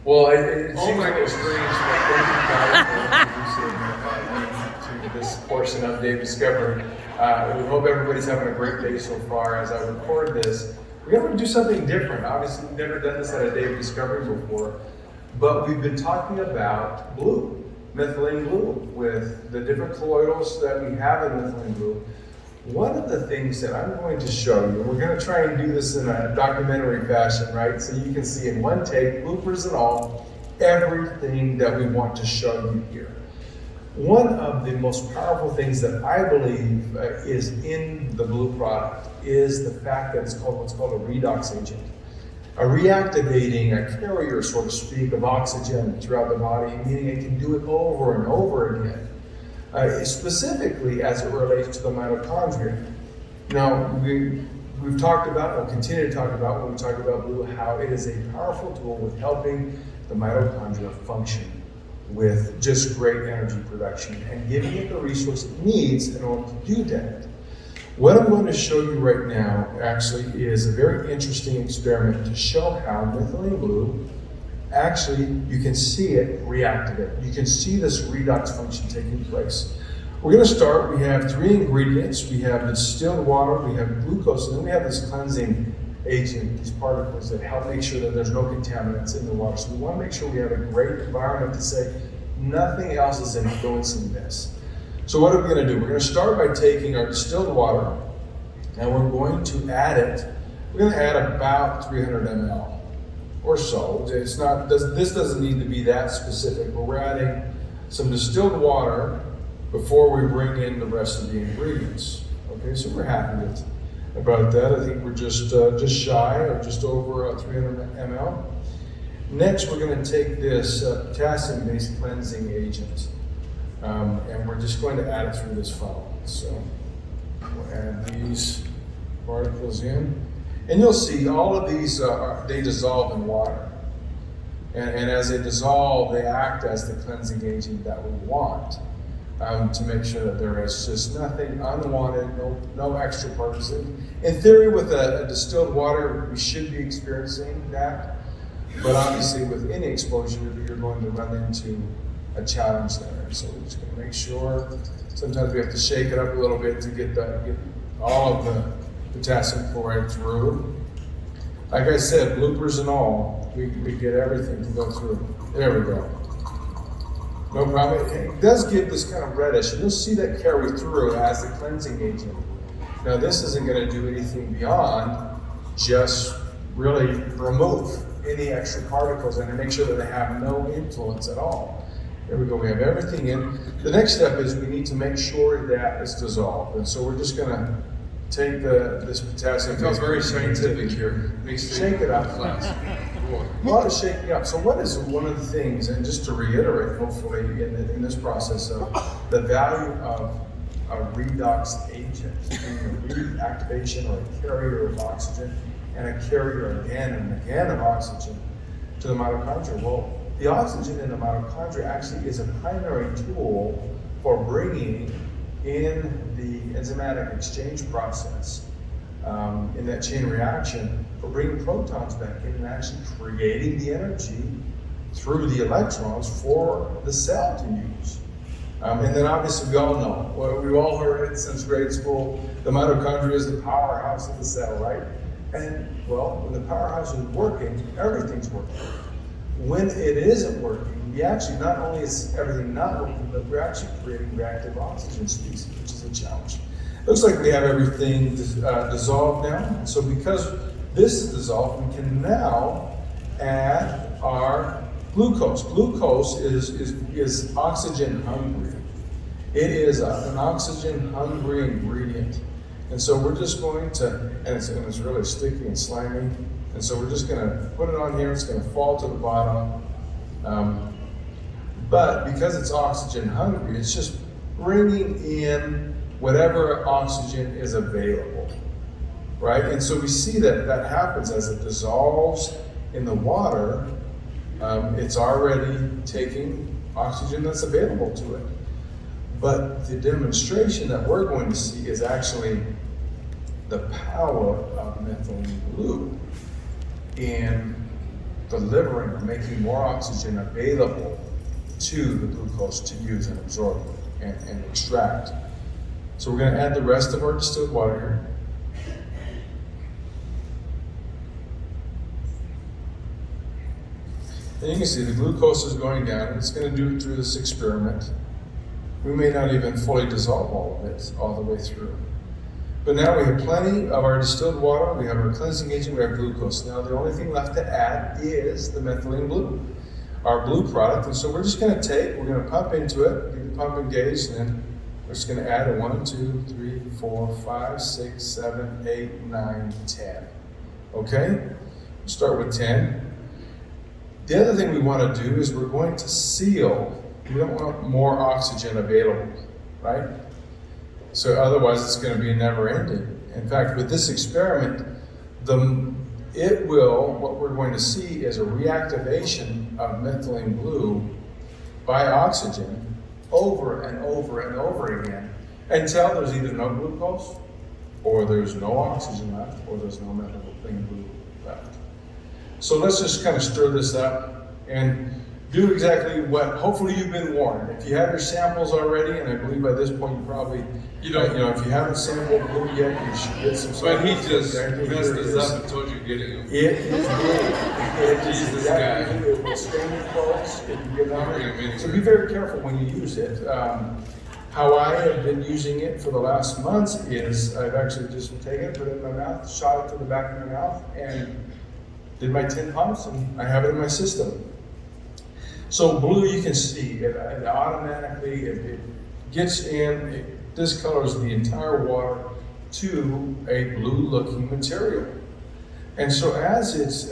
Well, it seems like it's strange, but thank you guys for introducing me to this portion of Dave Discovery. We hope everybody's having a great day so far. As I record this, we're going to do something different. Obviously, we've never done this at a Dave Discovery before, but we've been talking about blue, methylene blue, with the different colloidals that we have in methylene blue. One of the things that I'm going to show you, and we're going to try and do this in a documentary fashion, right? So you can see in one take, bloopers and all, everything that we want to show you here. One of the most powerful things that I believe is in the blue product is the fact that it's called what's called a redox agent. A reactivating, a carrier, so to speak, of oxygen throughout the body, meaning it can do it over and over again. Specifically as it relates to the mitochondria. Now, we've talked about, and we'll continue to talk about when we talk about blue, how it is a powerful tool with helping the mitochondria function with just great energy production and giving it the resource it needs in order to do that. What I'm going to show you right now actually is a very interesting experiment to show how methylene blue actually, you can see it reactivate. You can see this redox function taking place. We're going to start, we have three ingredients. We have distilled water, we have glucose, and then we have this cleansing agent, these particles that help make sure that there's no contaminants in the water. So we want to make sure we have a great environment to say nothing else is influencing this. So what are we going to do? We're going to start by taking our distilled water, and we're going to add it. We're going to add about 300 ml. Or so. This doesn't need to be that specific, but we're adding some distilled water before we bring in the rest of the ingredients. Okay, so we're happy about that. I think we're just shy or just over 300 ml. Next, we're going to take this potassium-based cleansing agent, and we're just going to add it through this funnel. So we'll add these particles in. And you'll see all of these, they dissolve in water. And as they dissolve, they act as the cleansing agent that we want to make sure that there is just nothing unwanted, no extra particles. In theory, with a distilled water, we should be experiencing that. But obviously, with any exposure, you're going to run into a challenge there. So we're just going to make sure. Sometimes we have to shake it up a little bit to get all of the potassium chloride through. Like I said, bloopers and all, we get everything to go through. There we go. No problem. It does give this kind of reddish, and you'll see that carry through as the cleansing agent. Now, this isn't going to do anything beyond just really remove any extra particles and make sure that they have no influence at all. There we go. We have everything in. The next step is we need to make sure that it's dissolved, and so we're just going to take this potassium. It feels very scientific here. Shake it up. A lot of shaking up. So what is one of the things, and just to reiterate, hopefully, in this process of the value of a redox agent, a reactivation or a carrier of oxygen, and a carrier again and again of oxygen to the mitochondria. Well, the oxygen in the mitochondria actually is a primary tool for bringing in the enzymatic exchange process in that chain reaction for bringing protons back in and actually creating the energy through the electrons for the cell to use. And then obviously we all know, well, we've all heard it since grade school, the mitochondria is the powerhouse of the cell, right? And well, when the powerhouse is working, everything's working. When it isn't working, we actually, not only is everything not working, but we're actually creating reactive oxygen species, which is a challenge. Looks like we have everything dissolved now. So because this is dissolved, we can now add our glucose. Glucose is oxygen hungry. It is an oxygen hungry ingredient. And so we're just going to, and it's really sticky and slimy. And so we're just going to put it on here. It's going to fall to the bottom. But because it's oxygen hungry, it's just bringing in whatever oxygen is available, right? And so we see that happens as it dissolves in the water. It's already taking oxygen that's available to it. But the demonstration that we're going to see is actually the power of methylene blue in delivering or making more oxygen available to the glucose to use and absorb and extract. So we're going to add the rest of our distilled water here. And you can see the glucose is going down, and it's going to do it through this experiment. We may not even fully dissolve all of it all the way through. But now we have plenty of our distilled water, we have our cleansing agent, we have glucose. Now the only thing left to add is the methylene blue, our blue product. And so we're just going to we're going to pump into it, get the pump engaged, and then we're just going to add a 1, 2, 3, 4, 5, 6, 7, 8, 9, 10. Okay? We'll start with 10. The other thing we want to do is we're going to seal. We don't want more oxygen available, right? So otherwise it's going to be never ending. In fact, with this experiment, what we're going to see is a reactivation of methylene blue by oxygen over and over and over again until there's either no glucose, or there's no oxygen left, or there's no methylene blue left. So let's just kind of stir this up and do exactly what, hopefully you've been warned. If you have your samples already, and I believe by this point you probably, if you haven't sampled blue yet, you should get some samples. But he just messed us up and told you to get it. It is big. Jesus, guy. It will stain your clothes if you get on it. So be very careful when you use it. How I have been using it for the last months is I've actually just taken it, put it in my mouth, shot it to the back of my mouth, and did my 10 pumps, and I have it in my system. So blue, you can see, it automatically, it gets in, it discolors the entire water to a blue-looking material. And so as it's,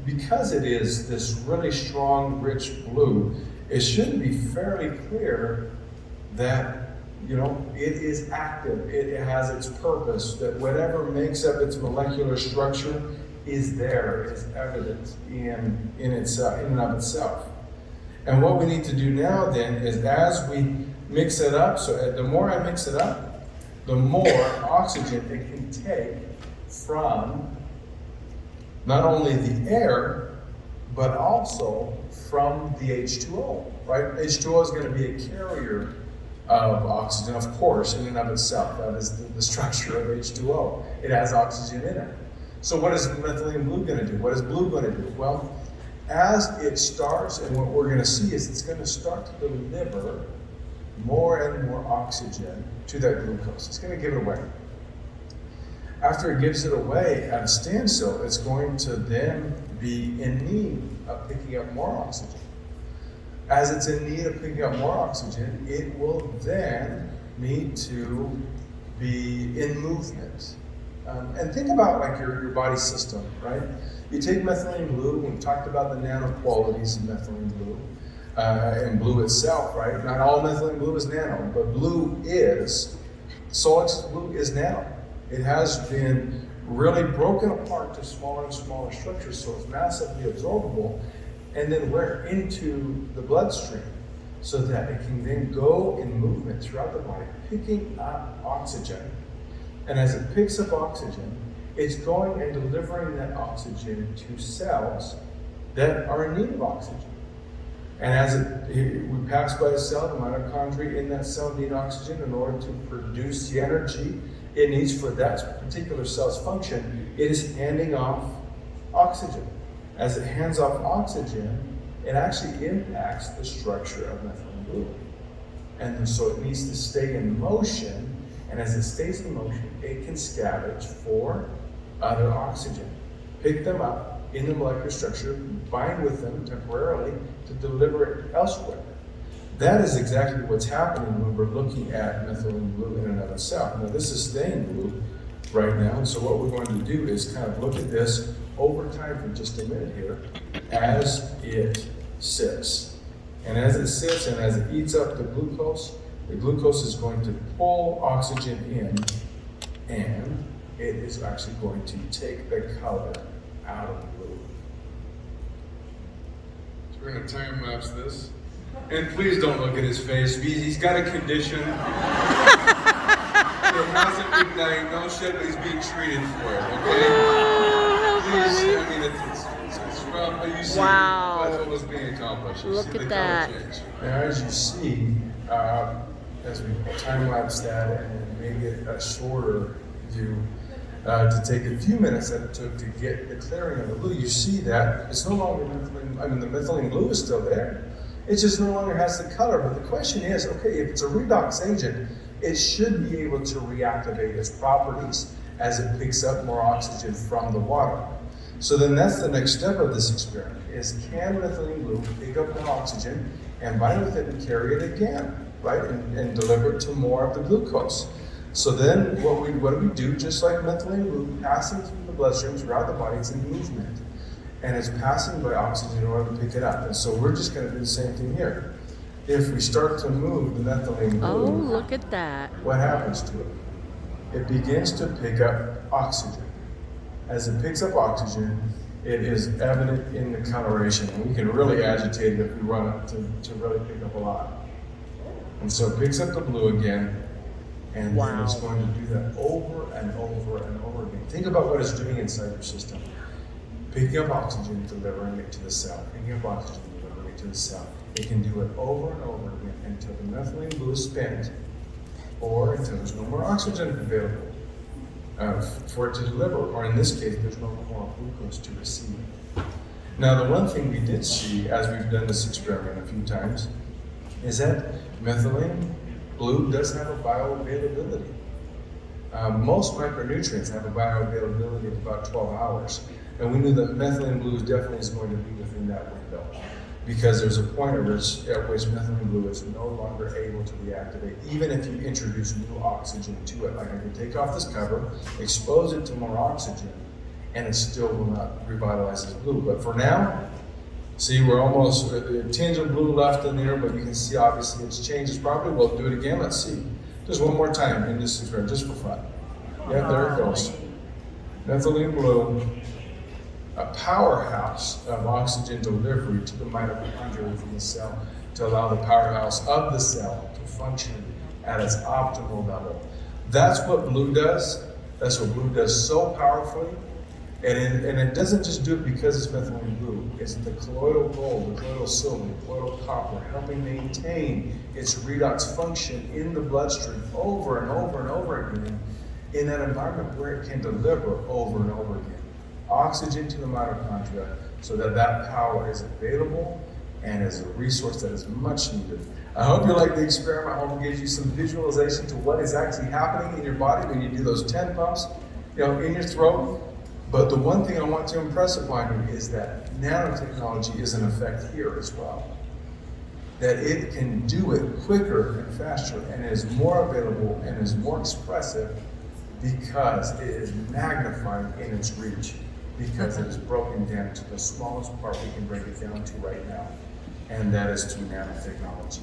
because it is this really strong, rich blue, it should be fairly clear that, it is active, it has its purpose, that whatever makes up its molecular structure is there, is evident in and of itself. And what we need to do now then is as we mix it up, so the more I mix it up, the more oxygen it can take from not only the air, but also from the H2O, right? H2O is going to be a carrier of oxygen, of course, in and of itself. That is the structure of H2O. It has oxygen in it. So what is methylene blue going to do? What is blue going to do? Well, as it starts, and what we're going to see is it's going to start to deliver more and more oxygen to that glucose. It's going to give it away. After it gives it away at a standstill, it's going to then be in need of picking up more oxygen. As it's in need of picking up more oxygen, it will then need to be in movement. And think about like your body system, right? You take methylene blue, we talked about the nano qualities of methylene blue, and blue itself, right? Not all methylene blue is nano, but blue is, Solex's blue is nano. It has been really broken apart to smaller and smaller structures, so it's massively absorbable, and then we're into the bloodstream so that it can then go in movement throughout the body, picking up oxygen. And as it picks up oxygen, it's going and delivering that oxygen to cells that are in need of oxygen. And as we pass by a cell, the mitochondria in that cell need oxygen in order to produce the energy it needs for that particular cell's function. It is handing off oxygen. As it hands off oxygen, it actually impacts the structure of methylene blue. And so it needs to stay in motion, and as it stays in motion, it can scavenge for other oxygen, pick them up in the molecular structure, bind with them temporarily to deliver it elsewhere. That is exactly what's happening when we're looking at methylene blue in and of itself. Now this is staying blue right now, and so what we're going to do is kind of look at this over time for just a minute here as it sits. And as it sits and as it eats up the glucose is going to pull oxygen in, and it is actually going to take the color out of the blue. So we're going to time lapse this. And please don't look at his face. He's got a condition. It hasn't been diagnosed yet, but he's being treated for it, okay? Oh, how Please, funny. I mean, it's Well, you see, Wow. that's what was being accomplished. You Look see at the that. color change. Now, as you see, as we time-lapse that and make it a shorter view, to take a few minutes that it took to get the clearing of the blue, you see that it's no longer methylene, the methylene blue is still there. It just no longer has the color. But the question is, okay, if it's a redox agent, it should be able to reactivate its properties as it picks up more oxygen from the water. So then that's the next step of this experiment, is can methylene blue pick up more oxygen and bind with it and carry it again, right? And deliver it to more of the glucose. So then what do we do? Just like methylene blue passing through the bloodstream throughout the body, it's in movement. And it's passing by oxygen in order to pick it up. And so we're just going to do the same thing here. If we start to move the methylene blue, Oh, look at that. what happens to it? It begins to pick up oxygen. As it picks up oxygen, it is evident in the coloration. And we can really agitate it if we run it to really pick up a lot. And so it picks up the blue again, and then it's going to do that over and over and over again. Think about what it's doing inside your system. Picking up oxygen, delivering it to the cell. Picking up oxygen, delivering it to the cell. It can do it over and over again until the methylene blue is spent, or until there's no more oxygen available for it to deliver, or in this case, there's no more glucose to receive. Now, the one thing we did see as we've done this experiment a few times is that methylene blue does have a bioavailability. Most micronutrients have a bioavailability of about 12 hours. And we knew that methylene blue definitely is going to be within that window, because there's a point at which methylene blue is no longer able to reactivate, even if you introduce new oxygen to it. Like I can take off this cover, expose it to more oxygen, and it still will not revitalize this blue. But for now, see, we're almost a tinge of blue left in there, but you can see obviously it's changed its property. We'll do it again. Let's see. Just one more time in this experiment, just for fun. Yeah, there it goes. Methylene blue, a powerhouse of oxygen delivery to the mitochondria within the cell to allow the powerhouse of the cell to function at its optimal level. That's what blue does. That's what blue does so powerfully. And it doesn't just do it because it's methylene blue. It's the colloidal gold, the colloidal silver, the colloidal copper, helping maintain its redox function in the bloodstream over and over and over again in an environment where it can deliver over and over again oxygen to the mitochondria so that that power is available and is a resource that is much needed. I hope you like the experiment. I hope it gives you some visualization to what is actually happening in your body when you do those 10 pumps, in your throat. But the one thing I want to impress upon you is that nanotechnology is in effect here as well. That it can do it quicker and faster and is more available and is more expressive because it is magnified in its reach, because it is broken down to the smallest part we can break it down to right now, and that is through nanotechnology.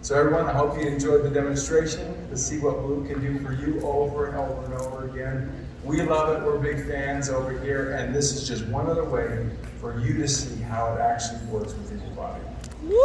So everyone, I hope you enjoyed the demonstration to see what blue can do for you over and over and over again. We love it, we're big fans over here, and this is just one other way for you to see how it actually works within your body. Woo!